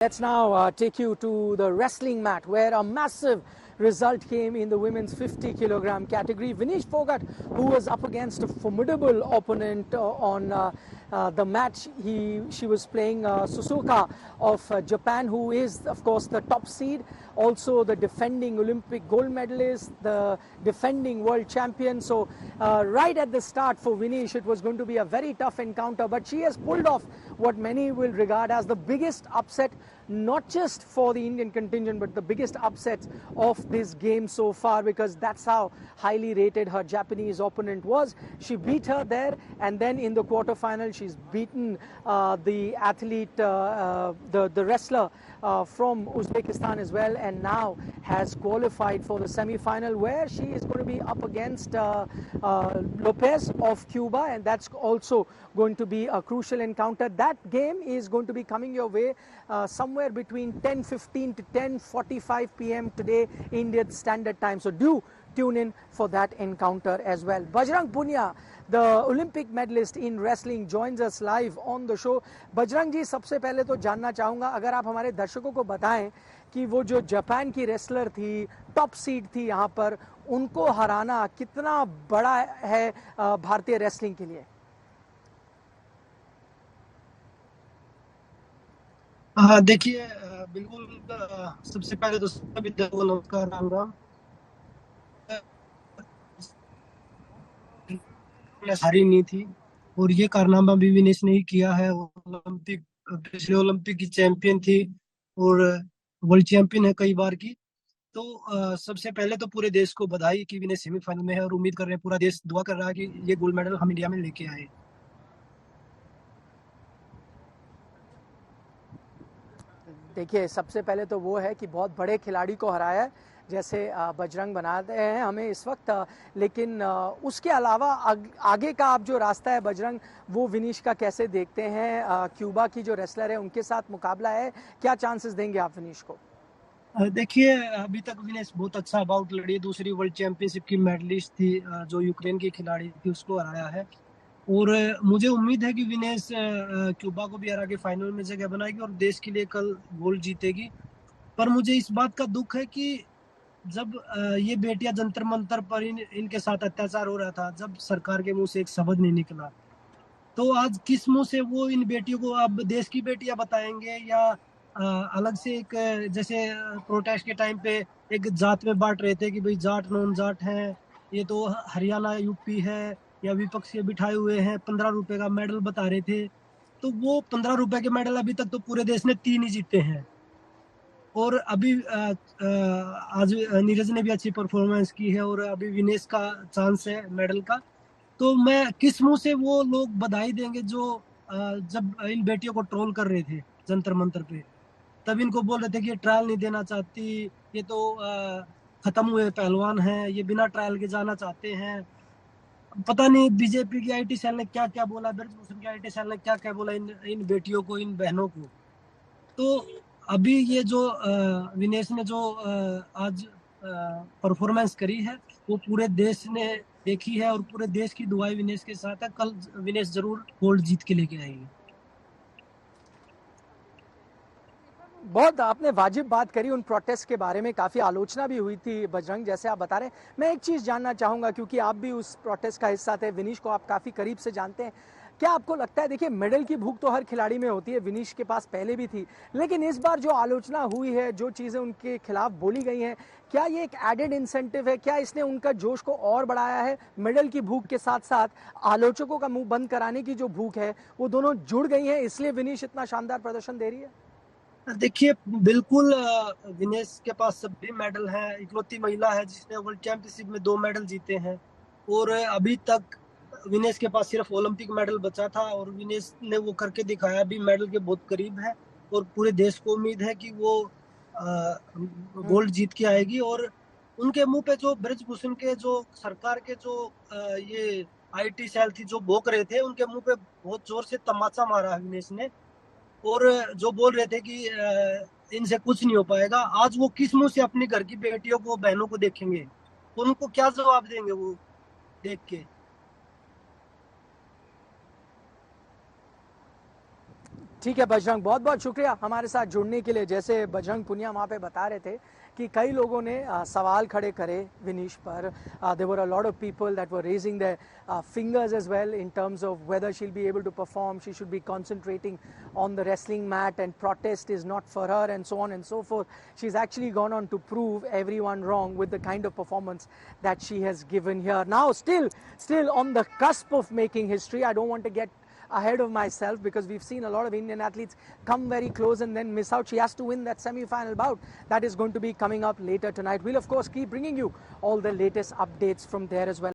Let's now take you to the wrestling mat where a massive result came in the women's 50 kilogram category. Vinesh Phogat, who was up against a formidable opponent on the match, she was playing Suzuka of Japan, who is of course the top seed, also the defending Olympic gold medalist, the defending world champion. So right at the start for Vinesh, it was going to be a very tough encounter, but she has pulled off what many will regard as the biggest upset, not just for the Indian contingent, but the biggest upset of this game so far, because that's how highly rated her Japanese opponent was. She beat her there, and then in the quarterfinal, she's beaten the athlete, the wrestler from Uzbekistan as well, and now has qualified for the semi-final, where she is going to be up against Lopez of Cuba, and that's also going to be a crucial encounter. That game is going to be coming your way somewhere between 10:15 to 10:45 p.m. today Indian Standard Time. So do tune in for that encounter as well. Bajrang Punia, the Olympic medalist in wrestling, joins us live on the show. Bajrang जी, सबसे पहले तो जानना चाहूँगा, अगर आप हमारे दर्शकों को बताएं कि वो जो जापान की रेसलर थी, टॉप सीड थी यहाँ पर, उनको हराना कितना बड़ा है भारतीय रेसलिंग के लिए? देखिए, बिल्कुल। सबसे पहले तो सभी दर्शकों को नमस्कार, राम राम। हारी नहीं थी, और ये कारनामा भी विनेश ने ही किया है। ओलंपिक, पिछले ओलंपिक की चैंपियन थी और वर्ल्ड चैंपियन है कई बार की। तो सबसे पहले तो पूरे देश को बधाई कि विनेश सेमीफाइनल में है, और उम्मीद कर रहे हैं, पूरा देश दुआ कर रहा है कि ये गोल्ड मेडल हम इंडिया में लेके आए। देखिए, सबसे पहले तो वो है कि बहुत बड़े खिलाड़ी को हराया है, जैसे बजरंग बनाते हैं हमें इस वक्त, लेकिन उसके अलावा आगे का आप जो रास्ता है बजरंग, वो विनीश का कैसे देखते हैं? क्यूबा की जो रेसलर है उनके साथ मुकाबला है, क्या चांसेस देंगे आप विनीश को? देखिए, अभी तक विनेश बहुत अच्छा बाउट लड़ी, दूसरी वर्ल्ड चैंपियनशिप की मेडलिस्ट थी, जो यूक्रेन की खिलाड़ी थी, उसको हराया है। और मुझे उम्मीद है कि विनेश क्यूबा को भी हरा के फाइनल में जगह बनाएगी और देश के लिए कल गोल्ड जीतेगी। पर मुझे इस बात का दुख है कि जब ये बेटियां जंतर मंतर पर इनके साथ अत्याचार हो रहा था, जब सरकार के मुंह से एक शब्द नहीं निकला, तो आज किस मुंह से वो इन बेटियों को अब देश की बेटियां बताएंगे, या अलग से एक जैसे प्रोटेस्ट के टाइम पे एक जात में बांट रहे थे कि भाई जाट नॉन जाट है, ये तो हरियाणा यूपी है, या विपक्ष के बिठाए हुए हैं, 15 रुपए का मेडल बता रहे थे। तो वो 15 रुपए के मेडल अभी तक तो पूरे देश ने 3 ही जीते हैं। और अभी आज नीरज ने भी अच्छी परफॉर्मेंस की है, और अभी विनेश का चांस है मेडल का। तो मैं किस मुंह से वो लोग बधाई देंगे जो जब इन बेटियों को ट्रोल कर रहे थे जंतर मंतर पे, तब इनको बोल रहे थे कि ये ट्रायल नहीं देना चाहती, ये तो खत्म हुए पहलवान हैं, ये बिना ट्रायल के जाना चाहते हैं। पता नहीं बीजेपी की आईटी सेल ने क्या क्या बोला, ब्रजभूषण की आईटी सेल ने क्या क्या बोला इन इन बेटियों को, इन बहनों को। तो अभी ये जो विनेश ने जो आज परफॉर्मेंस करी है, वो पूरे देश ने देखी है, और पूरे देश की दुआएं विनेश के साथ है। कल विनेश जरूर गोल्ड जीत के लेके आएगी। बहुत आपने वाजिब बात करी उन प्रोटेस्ट के बारे में, काफ़ी आलोचना भी हुई थी बजरंग, जैसे आप बता रहे हैं। मैं एक चीज़ जानना चाहूँगा, क्योंकि आप भी उस प्रोटेस्ट का हिस्सा थे, विनीश को आप काफ़ी करीब से जानते हैं, क्या आपको लगता है, देखिए मेडल की भूख तो हर खिलाड़ी में होती है, विनीश के पास पहले भी थी, लेकिन इस बार जो आलोचना हुई है, जो चीज़ें उनके खिलाफ बोली गई हैं, क्या ये एक एडेड इंसेंटिव है? क्या इसने उनका जोश को और बढ़ाया है? मेडल की भूख के साथ साथ आलोचकों का मुंह बंद कराने की जो भूख है, वो दोनों जुड़ गई हैं, इसलिए विनीश इतना शानदार प्रदर्शन दे रही है? देखिए, बिल्कुल, विनेश के पास सभी मेडल हैं, इकलौती महिला है जिसने वर्ल्ड चैंपियनशिप में 2 मेडल जीते हैं। और अभी तक विनेश के पास सिर्फ ओलंपिक मेडल बचा था, और विनेश ने वो करके दिखाया, अभी मेडल के बहुत करीब है। और पूरे देश को उम्मीद है कि वो गोल्ड जीत के आएगी। और उनके मुंह पे जो ब्रजभूषण के, जो सरकार के जो ये आईटी सेल थी जो भोंक रहे थे, उनके मुंह पे बहुत जोर से तमाचा मारा है विनेश ने। और जो बोल रहे थे कि इनसे कुछ नहीं हो पाएगा, आज वो किस मुंह से अपनी घर की बेटियों को, बहनों को देखेंगे? उनको क्या जवाब देंगे वो देख के? ठीक है बजरंग, बहुत बहुत शुक्रिया हमारे साथ जुड़ने के लिए। जैसे बजरंग पुनिया वहाँ पे बता रहे थे कि कई लोगों ने सवाल खड़े करे विनीश पर। There were a lot of people that were raising their fingers as well in terms of whether she'll be able to perform. She should be concentrating on the wrestling mat, and protest is not for her, and so on and so forth. She's actually gone on to prove everyone wrong with the kind of performance that she has given here. Now still on the cusp of making history. I don't want to get ahead of myself because we've seen a lot of Indian athletes come very close and then miss out. She has to win that semi-final bout. That is going to be coming up later tonight. We'll of course keep bringing you all the latest updates from there as well.